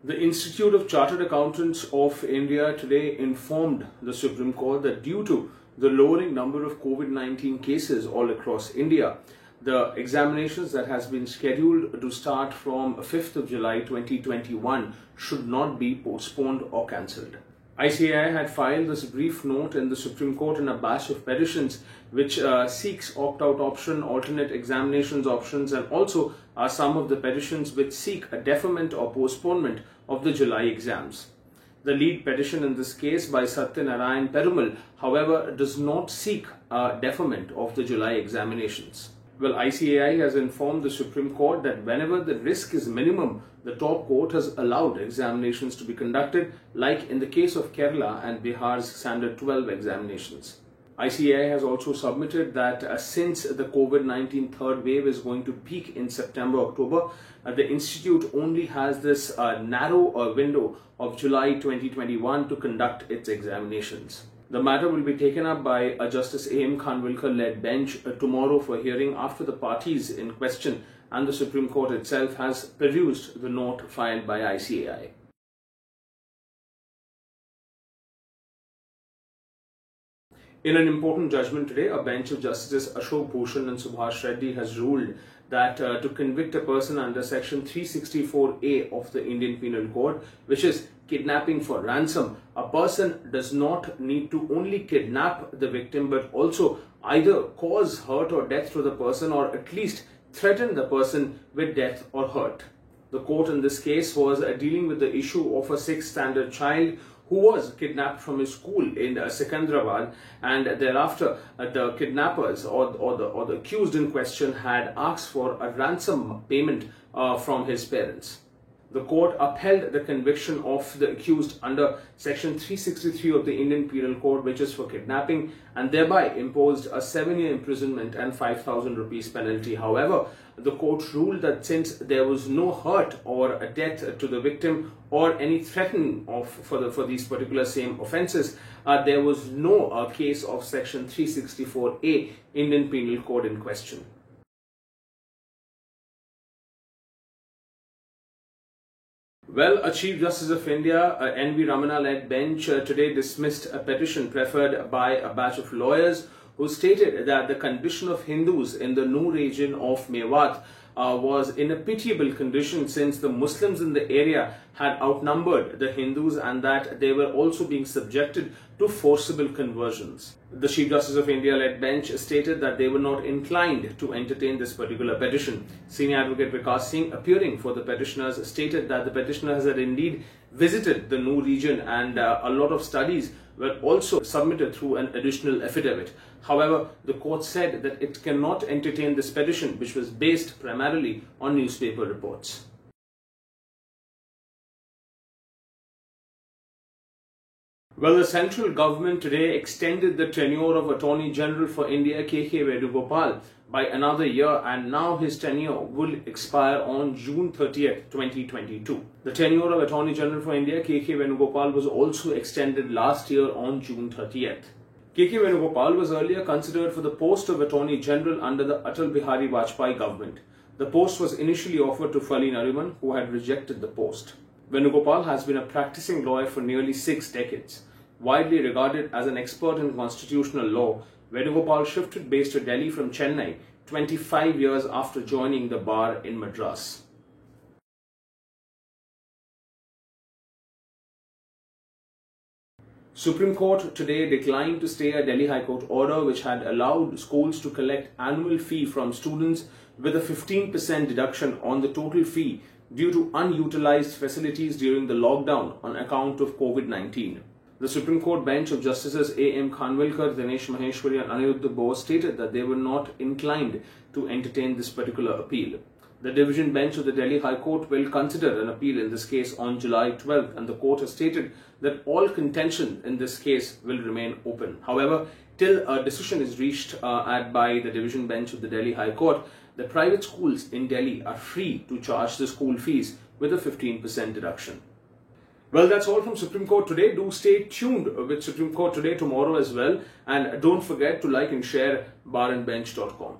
The Institute of Chartered Accountants of India today informed the Supreme Court that due to the lowering number of COVID-19 cases all across India, the examinations that has been scheduled to start from 5th of July 2021 should not be postponed or cancelled. ICAI had filed this brief note in the Supreme Court in a batch of petitions which seeks opt-out option, alternate examinations options, and also are some of the petitions which seek a deferment or postponement of the July exams. The lead petition in this case by Satyanarayan Perumal, however, does not seek a deferment of the July examinations. Well, ICAI has informed the Supreme Court that whenever the risk is minimum, the top court has allowed examinations to be conducted, like in the case of Kerala and Bihar's Standard 12 examinations. ICAI has also submitted that since the COVID-19 third wave is going to peak in September-October, the Institute only has this narrow window of July 2021 to conduct its examinations. The matter will be taken up by a Justice A.M. Khanwilkar-led bench tomorrow for hearing after the parties in question and the Supreme Court itself has perused the note filed by ICAI. In an important judgment today, a bench of Justices Ashok Bhushan and Subhash Reddy has ruled that to convict a person under Section 364A of the Indian Penal Code, which is kidnapping for ransom, a person does not need to only kidnap the victim but also either cause hurt or death to the person or at least threaten the person with death or hurt. The court in this case was dealing with the issue of a 6th standard child who was kidnapped from his school in Secunderabad, and thereafter the kidnappers or the accused in question had asked for a ransom payment from his parents. The court upheld the conviction of the accused under Section 363 of the Indian Penal Code, which is for kidnapping, and thereby imposed a 7-year imprisonment and 5,000 rupees penalty. However, the court ruled that since there was no hurt or a death to the victim or any threatening for these particular same offences, there was no case of Section 364A Indian Penal Code in question. Well, a Chief Justice of India, N.V. Ramana-led bench today dismissed a petition preferred by a batch of lawyers who stated that the condition of Hindus in the Nuh region of Mewat was in a pitiable condition since the Muslims in the area had outnumbered the Hindus and that they were also being subjected to forcible conversions. The Chief Justice of India-led bench stated that they were not inclined to entertain this particular petition. Senior Advocate Vikas Singh, appearing for the petitioners, stated that the petitioners had indeed visited the Nuh region and a lot of studies were also submitted through an additional affidavit. However, the court said that it cannot entertain this petition, which was based primarily on newspaper reports. Well, the central government today extended the tenure of Attorney General for India K.K. Venugopal by another year, and now his tenure will expire on June 30th, 2022. The tenure of Attorney General for India K.K. Venugopal was also extended last year on June 30th. K.K. Venugopal was earlier considered for the post of Attorney General under the Atal Bihari Vajpayee government. The post was initially offered to Fali Nariman, who had rejected the post. Venugopal has been a practicing lawyer for nearly 6 decades. Widely regarded as an expert in constitutional law, Venugopal shifted base to Delhi from Chennai 25 years after joining the bar in Madras. Supreme Court today declined to stay a Delhi High Court order which had allowed schools to collect annual fee from students with a 15% deduction on the total fee due to unutilized facilities during the lockdown on account of COVID-19. The Supreme Court bench of Justices A.M. Khanwilkar, Dinesh Maheshwari and Aniruddha Bose stated that they were not inclined to entertain this particular appeal. The division bench of the Delhi High Court will consider an appeal in this case on July 12th, and the court has stated that all contention in this case will remain open. However, till a decision is reached by the division bench of the Delhi High Court, the private schools in Delhi are free to charge the school fees with a 15% deduction. Well, that's all from Supreme Court today. Do stay tuned with Supreme Court today tomorrow as well. And don't forget to like and share barandbench.com.